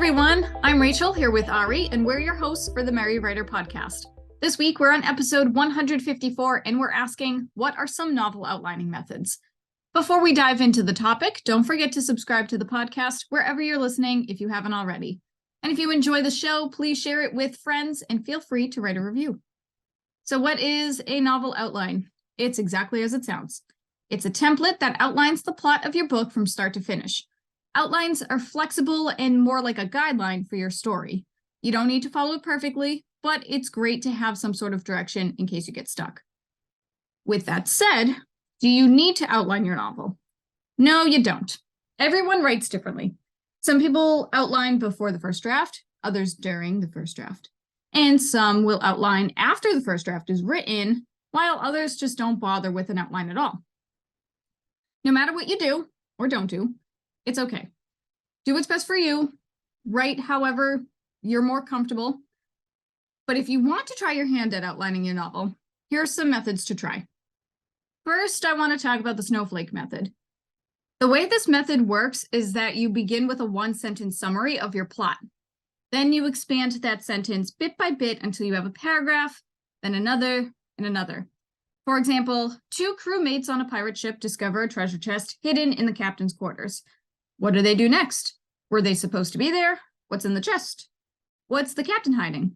everyone, I'm Rachel here with Ari, and we're your hosts for the Merry Writer podcast. This week we're on episode 154, and we're asking, what are some novel outlining methods? Before we dive into the topic, don't forget to subscribe to the podcast wherever you're listening if you haven't already. And if you enjoy the show, please share it with friends and feel free to write a review. So what is a novel outline? It's exactly as it sounds. It's a template that outlines the plot of your book from start to finish. Outlines are flexible and more like a guideline for your story. You don't need to follow it perfectly, but it's great to have some sort of direction in case you get stuck. With that said, do you need to outline your novel? No, you don't. Everyone writes differently. Some people outline before the first draft, others during the first draft. And some will outline after the first draft is written, while others just don't bother with an outline at all. No matter what you do or don't do, it's okay. Do what's best for you. Write however you're more comfortable. But if you want to try your hand at outlining your novel, here are some methods to try. First, I want to talk about the snowflake method. The way this method works is that you begin with a one-sentence summary of your plot. Then you expand that sentence bit by bit until you have a paragraph, then another, and another. For example, 2 crewmates on a pirate ship discover a treasure chest hidden in the captain's quarters. What do they do next? Were they supposed to be there? What's in the chest? What's the captain hiding?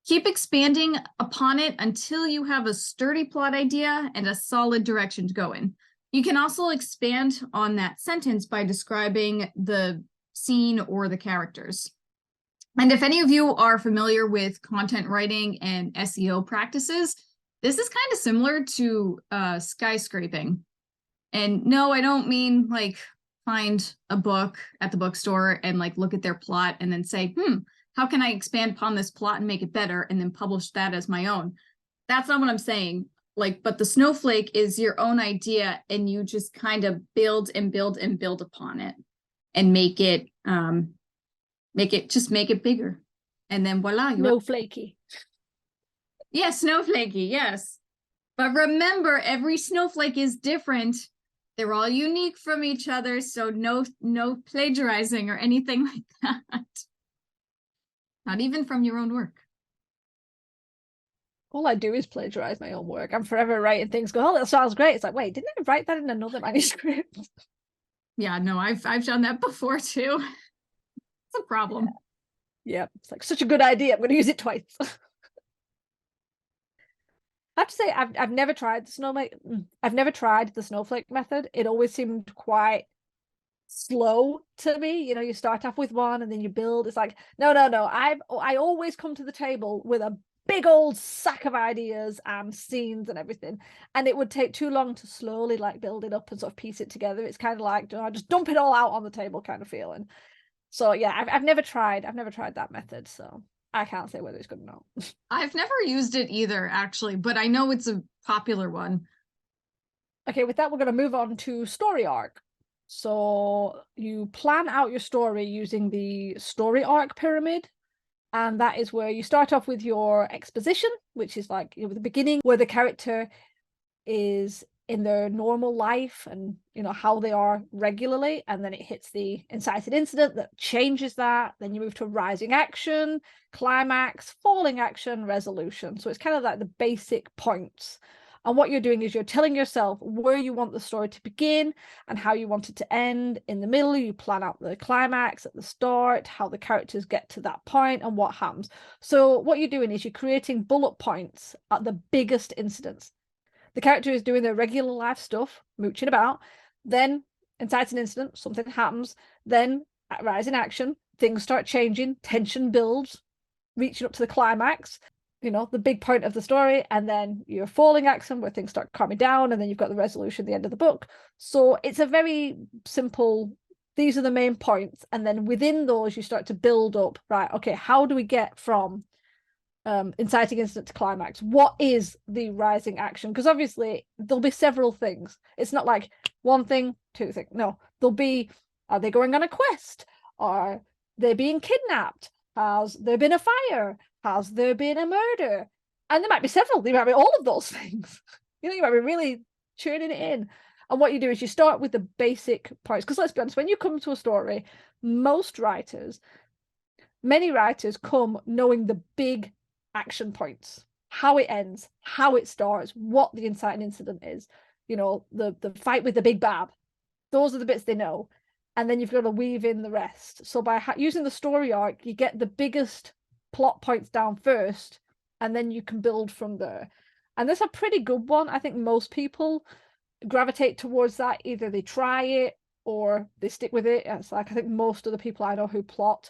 Keep expanding upon it until you have a sturdy plot idea and a solid direction to go in. You can also expand on that sentence by describing the scene or the characters. And if any of you are familiar with content writing and SEO practices, this is kind of similar to skyscraping. And no, I don't mean like find a book at the bookstore and like look at their plot and then say, how can I expand upon this plot and make it better and then publish that as my own? That's not what I'm saying. But the snowflake is your own idea and you just kind of build and build and build upon it and make it bigger. And then voila. Snowflakey. Yes, snowflakey, yes. But remember, every snowflake is different. They're all unique from each other, so no plagiarizing or anything like that. Not even from your own work. All I do is plagiarize my own work. I'm forever writing things, go, oh, that sounds great. It's like, wait, didn't I write that in another manuscript? Yeah, no, I've done that before too. It's a problem. Yeah, it's like such a good idea. I'm going to use it twice. I have to say, I've never tried the snowflake method. It always seemed quite slow to me. You know, you start off with one and then you build. It's like, no. I always come to the table with a big old sack of ideas and scenes and everything, and it would take too long to slowly like build it up and sort of piece it together. It's kind of like, I just dump it all out on the table kind of feeling. So yeah, I've never tried that method, so I can't say whether it's good or not. I've never used it either, actually, but I know it's a popular one. Okay, with that, we're going to move on to story arc. So you plan out your story using the story arc pyramid. And that is where you start off with your exposition, which is like the beginning, where the character is in their normal life and how they are regularly, and then it hits the inciting incident that changes that. Then you move to rising action, climax, falling action, resolution. So it's kind of like the basic points. And what you're doing is you're telling yourself where you want the story to begin and how you want it to end. In the middle, you plan out the climax at the start, how the characters get to that point and what happens. So what you're doing is you're creating bullet points at the biggest incidents. The character is doing their regular life stuff, mooching about, then inciting incident, something happens, then rise in action, things start changing, tension builds, reaching up to the climax, the big point of the story, and then your falling action where things start calming down, and then you've got the resolution at the end of the book. So it's a very simple, these are the main points, and then within those you start to build up, right, okay, how do we get from inciting incident to climax? What is the rising action? Because obviously there'll be several things. It's not like one thing, two things. No, there'll be, are they going on a quest? Are they being kidnapped? Has there been a fire? Has there been a murder? And there might be several. There might be all of those things. You might be really tuning it in. And what you do is you start with the basic points. Because let's be honest, when you come to a story, most writers many writers come knowing the big action points, how it ends, how it starts, what the inciting incident is, the fight with the big bad. Those are the bits they know. And then you've got to weave in the rest. So by using the story arc, you get the biggest plot points down first, and then you can build from there. And that's a pretty good one. I think most people gravitate towards that. Either they try it or they stick with it. It's like, I think most of the people I know who plot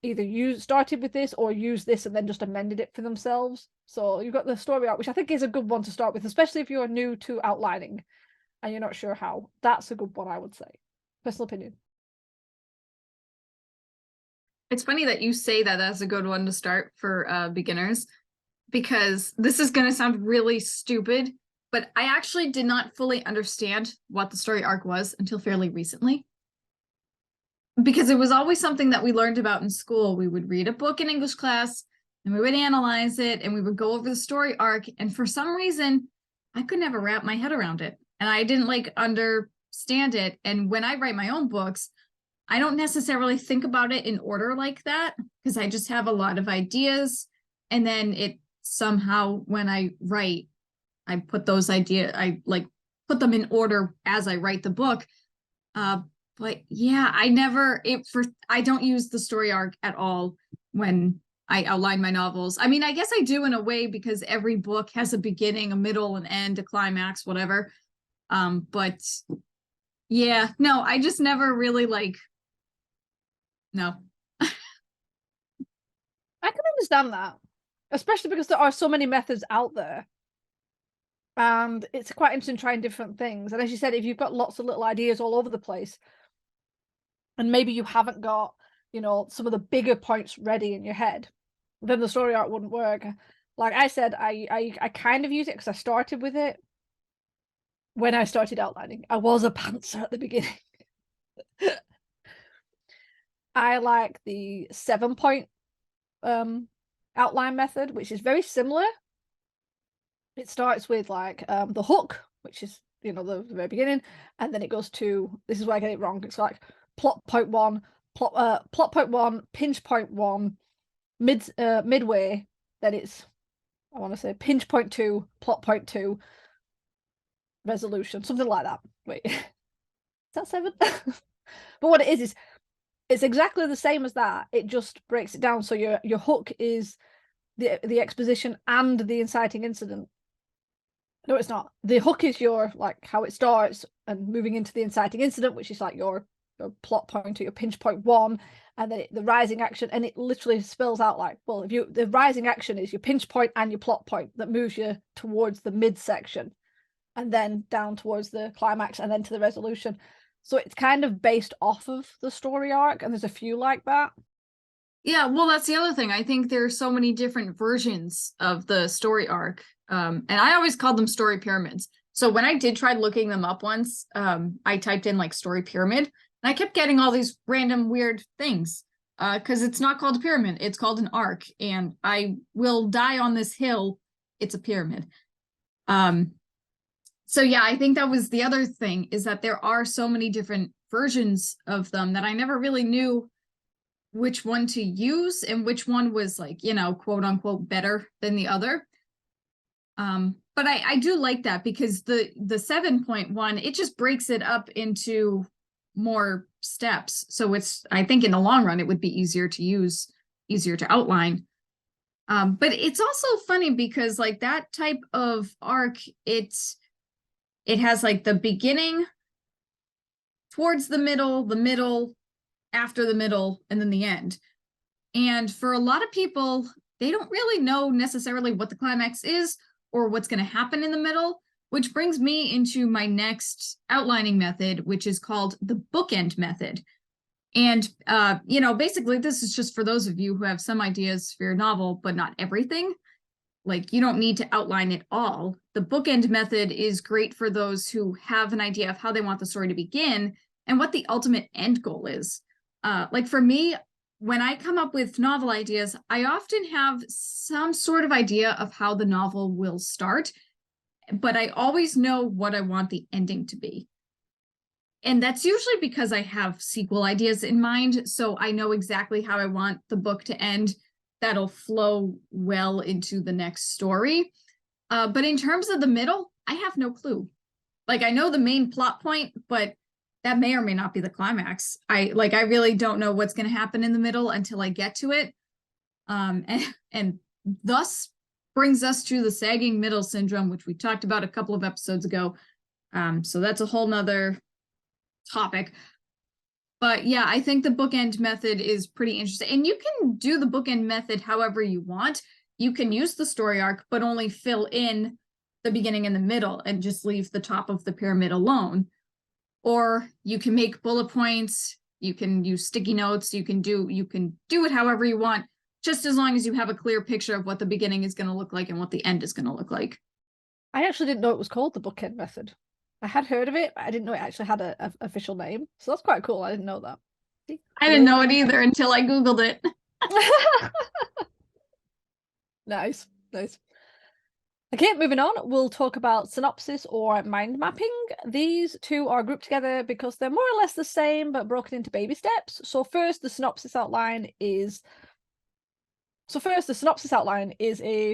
either started with this or used this and then just amended it for themselves. So you've got the story arc, which I think is a good one to start with, especially if you're new to outlining and you're not sure how. That's a good one, I would say. Personal opinion. It's funny that you say that that's a good one to start for beginners, because this is going to sound really stupid, but I actually did not fully understand what the story arc was until fairly recently. Because it was always something that we learned about in school. We would read a book in English class and we would analyze it and we would go over the story arc. And for some reason, I could never wrap my head around it. And I didn't understand it. And when I write my own books, I don't necessarily think about it in order like that, because I just have a lot of ideas. And then it somehow, when I write, I put those ideas, put them in order as I write the book. But yeah, I don't use the story arc at all when I outline my novels. I mean, I guess I do in a way, because every book has a beginning, a middle, an end, a climax, whatever. But yeah, no, I just never really no. I can understand that, especially because there are so many methods out there. And it's quite interesting trying different things. And as you said, if you've got lots of little ideas all over the place, and maybe you haven't got, some of the bigger points ready in your head, then the story arc wouldn't work. Like I said, I kind of use it because I started with it when I started outlining. I was a pantser at the beginning. I like the 7-point outline method, which is very similar. It starts with the hook, which is the very beginning, and then it goes to, this is where I get it wrong, it's like plot point one, plot point one, pinch point one, midway, then it's, I want to say pinch point two, plot point two, resolution, something like that. Wait, is that 7? But what it is it's exactly the same as that. It just breaks it down. So your hook is the exposition and the inciting incident. No, it's not. The hook is your how it starts and moving into the inciting incident, which is like your plot point or your pinch point one, and then the rising action, and it literally spells out the rising action is your pinch point and your plot point that moves you towards the midsection, and then down towards the climax, and then to the resolution. So it's kind of based off of the story arc, and there's a few like that. Yeah, well, that's the other thing. I think there are so many different versions of the story arc. And I always called them story pyramids. So when I did try looking them up once, I typed in story pyramid, and I kept getting all these random weird things, because it's not called a pyramid, it's called an arc, and I will die on this hill, it's a pyramid. So yeah, I think that was the other thing, is that there are so many different versions of them that I never really knew which one to use and which one was quote unquote better than the other. But I do like that, because the 7.1, it just breaks it up into more steps. So I think in the long run, it would be easier to use, easier to outline. But it's also funny because that type of arc, it has the beginning, towards the middle, after the middle, and then the end. And for a lot of people, they don't really know necessarily what the climax is or what's going to happen in the middle, which brings me into my next outlining method, which is called the bookend method. And, basically this is just for those of you who have some ideas for your novel, but not everything. You don't need to outline it all. The bookend method is great for those who have an idea of how they want the story to begin and what the ultimate end goal is. For me, when I come up with novel ideas, I often have some sort of idea of how the novel will start, but I always know what I want the ending to be. And that's usually because I have sequel ideas in mind. So I know exactly how I want the book to end. That'll flow well into the next story. But in terms of the middle, I have no clue. Like I know the main plot point, but that may or may not be the climax. I really don't know what's going to happen in the middle until I get to it. And thus brings us to the sagging middle syndrome, which we talked about a couple of episodes ago. So that's a whole nother topic. But yeah, I think the bookend method is pretty interesting. And you can do the bookend method however you want. You can use the story arc, but only fill in the beginning and the middle and just leave the top of the pyramid alone. Or you can make bullet points, you can use sticky notes, you can do it however you want, just as long as you have a clear picture of what the beginning is going to look like and what the end is going to look like. I actually didn't know it was called the bookend method. I had heard of it, but I didn't know it actually had an official name. So that's quite cool. I didn't know that. I didn't know it either until I Googled it. Nice, nice. Okay, moving on, we'll talk about synopsis or mind mapping. These two are grouped together because they're more or less the same, but broken into baby steps. So first, the synopsis outline is a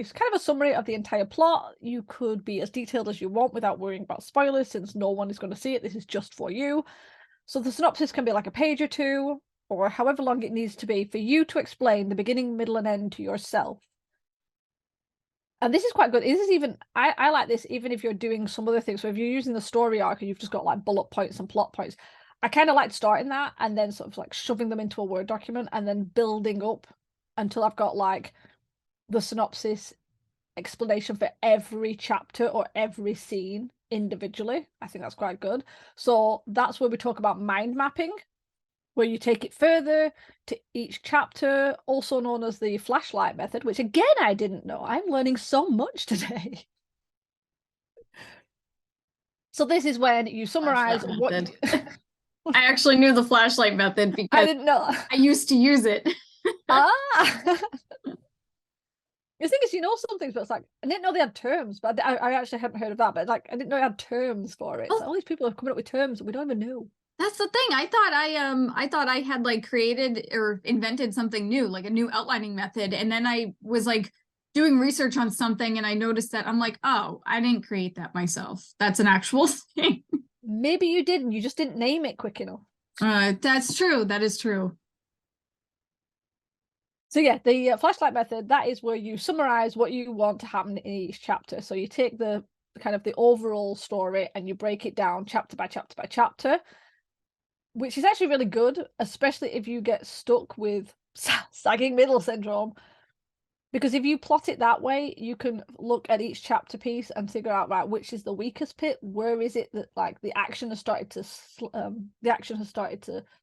kind of a summary of the entire plot. You could be as detailed as you want without worrying about spoilers, since no one is going to see it. This is just for you. So the synopsis can be like a page or two, or however long it needs to be for you to explain the beginning, middle, and end to yourself. And this is quite good. This is even, I like this even if you're doing some other things. So if you're using the story arc and you've just got like bullet points and plot points, I kind of like starting that and then sort of like shoving them into a Word document and then building up until I've got like the synopsis explanation for every chapter or every scene individually. I think that's quite good. So that's where we talk about mind mapping, where you take it further to each chapter, also known as the flashlight method, which again, I didn't know. I'm learning so much today. So this is when you summarize what I actually knew the flashlight method because I didn't know. I used to use it. The thing is, you know some things, but it's like I didn't know they had terms, but I actually hadn't heard of that. But like I didn't know they had terms for it. So all these people are coming up with terms that we don't even know. That's the thing. I thought I had like created or invented something new, like a new outlining method. And then I was like doing research on something and I noticed that I'm like, oh, I didn't create that myself. That's an actual thing. Maybe you didn't. You just didn't name it quick enough. That's true. That is true. So yeah, the flashlight method, that is where you summarize what you want to happen in each chapter. So you take the kind of the overall story and you break it down chapter by chapter by chapter, which is actually really good, especially if you get stuck with sagging middle syndrome. Because if you plot it that way, you can look at each chapter piece and figure out, right, which is the weakest bit. Where is it that like the action has started to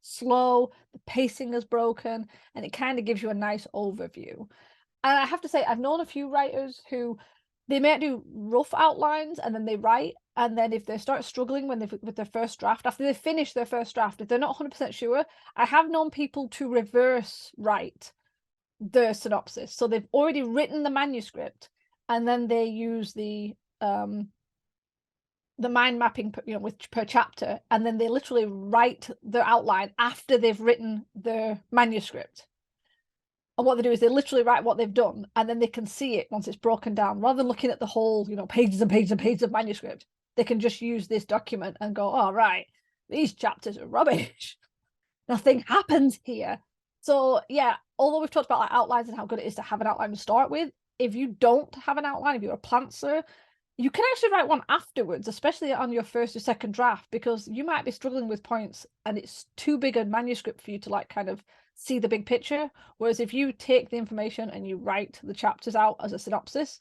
slow, the pacing is broken, and it kind of gives you a nice overview. And I have to say, I've known a few writers who they might do rough outlines and then they write, and then if they start struggling with their first draft, after they finish their first draft, if they're not 100% sure, I have known people to reverse write the synopsis. So they've already written the manuscript and then they use the mind mapping per chapter, and then they literally write their outline after they've written the manuscript. And what they do is they literally write what they've done and then they can see it once it's broken down, rather than looking at the whole pages and pages and pages of manuscript. They can just use this document and go, oh right, these chapters are rubbish, nothing happens here. So yeah, although we've talked about like outlines and how good it is to have an outline to start with, if you don't have an outline, if you're a plantser, you can actually write one afterwards, especially on your first or second draft, because you might be struggling with points and it's too big a manuscript for you to like kind of see the big picture. Whereas if you take the information and you write the chapters out as a synopsis,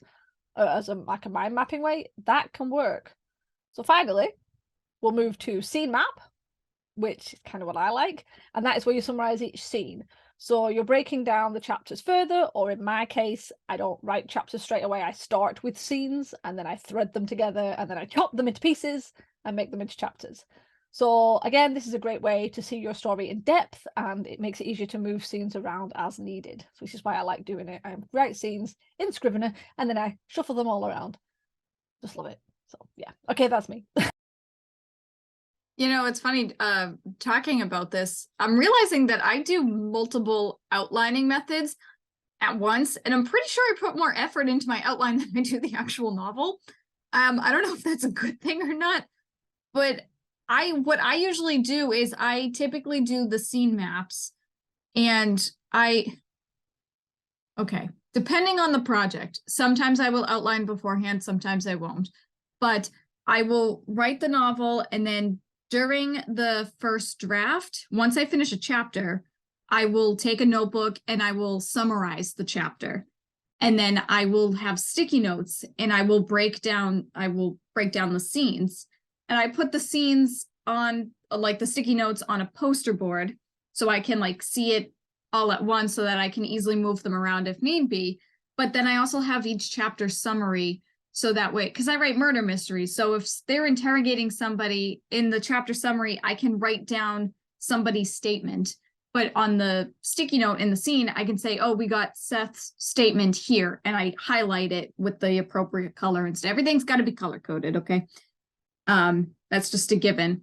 as a mind mapping way, that can work. So finally, we'll move to scene map, which is kind of what I like, and that is where you summarize each scene. So you're breaking down the chapters further, or in my case, I don't write chapters straight away. I start with scenes and then I thread them together and then I chop them into pieces and make them into chapters. So again, this is a great way to see your story in depth, and it makes it easier to move scenes around as needed, which is why I like doing it. I write scenes in Scrivener and then I shuffle them all around. Just love it. So yeah, okay, that's me. You know, it's funny talking about this. I'm realizing that I do multiple outlining methods at once, and I'm pretty sure I put more effort into my outline than I do the actual novel. I don't know if that's a good thing or not, but what I usually do is I typically do the scene maps, and okay, depending on the project, sometimes I will outline beforehand, sometimes I won't, but I will write the novel, and then during the first draft, once I finish a chapter, I will take a notebook and I will summarize the chapter. And then I will have sticky notes and I will break down the scenes. And I put the scenes on like the sticky notes on a poster board so I can like see it all at once so that I can easily move them around if need be. But then I also have each chapter summary so that way, because I write murder mysteries. So if they're interrogating somebody in the chapter summary, I can write down somebody's statement. But on the sticky note in the scene, I can say, oh, we got Seth's statement here. And I highlight it with the appropriate color and stuff. Everything's got to be color coded. Okay. That's just a given.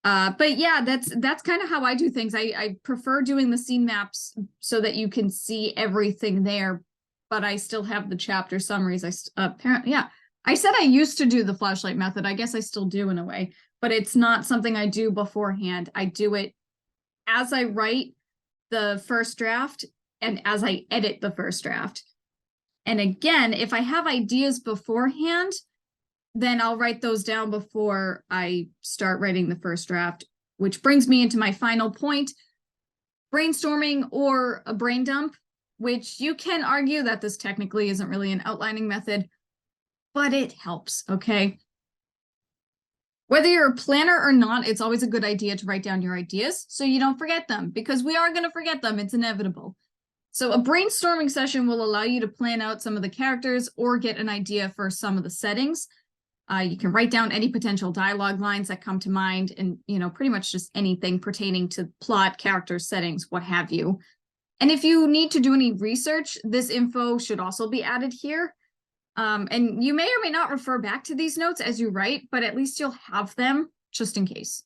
But yeah, that's kind of how I do things. I prefer doing the scene maps so that you can see everything there, but I still have the chapter summaries. Apparently, yeah, I said I used to do the flashlight method. I guess I still do in a way, but it's not something I do beforehand. I do it as I write the first draft and as I edit the first draft. And again, if I have ideas beforehand, then I'll write those down before I start writing the first draft, which brings me into my final point, brainstorming or a brain dump, which you can argue that this technically isn't really an outlining method, but it helps, okay? Whether you're a planner or not, it's always a good idea to write down your ideas so you don't forget them, because we are going to forget them. It's inevitable. So a brainstorming session will allow you to plan out some of the characters or get an idea for some of the settings. You can write down any potential dialogue lines that come to mind and, you know, pretty much just anything pertaining to plot, characters, settings, what have you. And if you need to do any research, this info should also be added here. And you may or may not refer back to these notes as you write, but at least you'll have them just in case.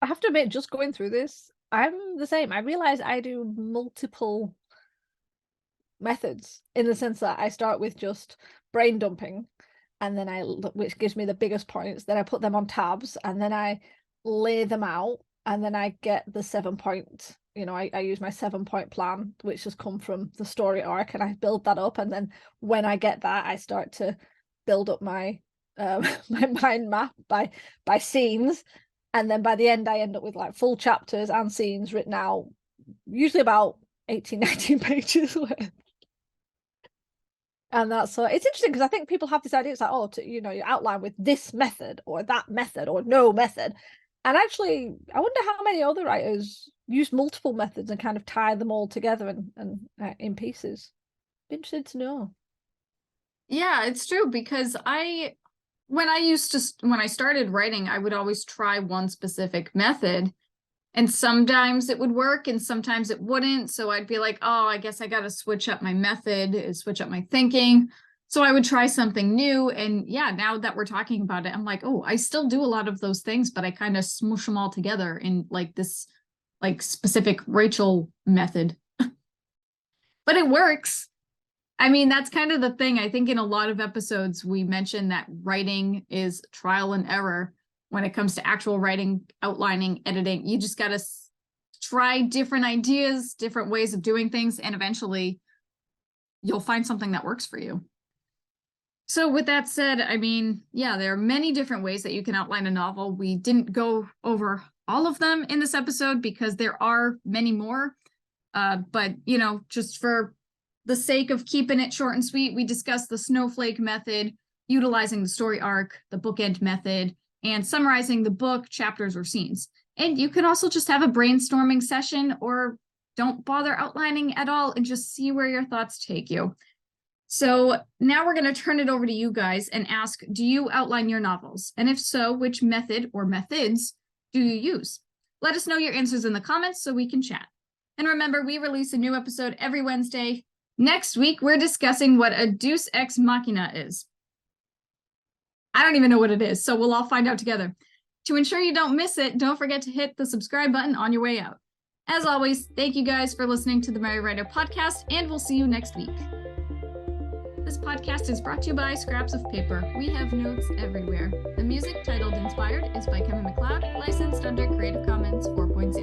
I have to admit, just going through this, I'm the same. I realize I do multiple methods in the sense that I start with just brain dumping, and then which gives me the biggest points, then I put them on tabs, and then I lay them out, and then I get the 7-point, you know, I use my 7-point plan, which has come from the story arc, and I build that up, and then when I get that, I start to build up my my mind map by scenes, and then by the end I end up with like full chapters and scenes written out, usually about 18-19 pages worth. And that's so it's interesting because I think people have this idea, it's like, oh, you know, you outline with this method or that method or no method. And actually, I wonder how many other writers use multiple methods and kind of tie them all together and in pieces. Be interested to know. Yeah, it's true, because when I started writing, I would always try one specific method, and sometimes it would work and sometimes it wouldn't. So I'd be like, oh, I guess I got to switch up my method, switch up my thinking. So I would try something new. And yeah, now that we're talking about it, I'm like, oh, I still do a lot of those things, but I kind of smush them all together in like this like specific Rachel method. But it works. I mean, that's kind of the thing. I think in a lot of episodes, we mentioned that writing is trial and error. When it comes to actual writing, outlining, editing, you just got to try different ideas, different ways of doing things, and eventually you'll find something that works for you. So with that said, I mean, yeah, there are many different ways that you can outline a novel. We didn't go over all of them in this episode because there are many more. But, you know, just for the sake of keeping it short and sweet, we discussed the snowflake method, utilizing the story arc, the bookend method, and summarizing the book, chapters, or scenes. And you can also just have a brainstorming session or don't bother outlining at all and just see where your thoughts take you. So now we're going to turn it over to you guys and ask, do you outline your novels? And if so, which method or methods do you use? Let us know your answers in the comments so we can chat. And remember, we release a new episode every Wednesday. Next week, we're discussing what a Deus Ex Machina is. I don't even know what it is, so we'll all find out together. To ensure you don't miss it, don't forget to hit the subscribe button on your way out. As always, thank you guys for listening to the Merry Writer podcast, and we'll see you next week. This podcast is brought to you by Scraps of Paper. We have notes everywhere. The music titled Inspired is by Kevin MacLeod, licensed under Creative Commons 4.0.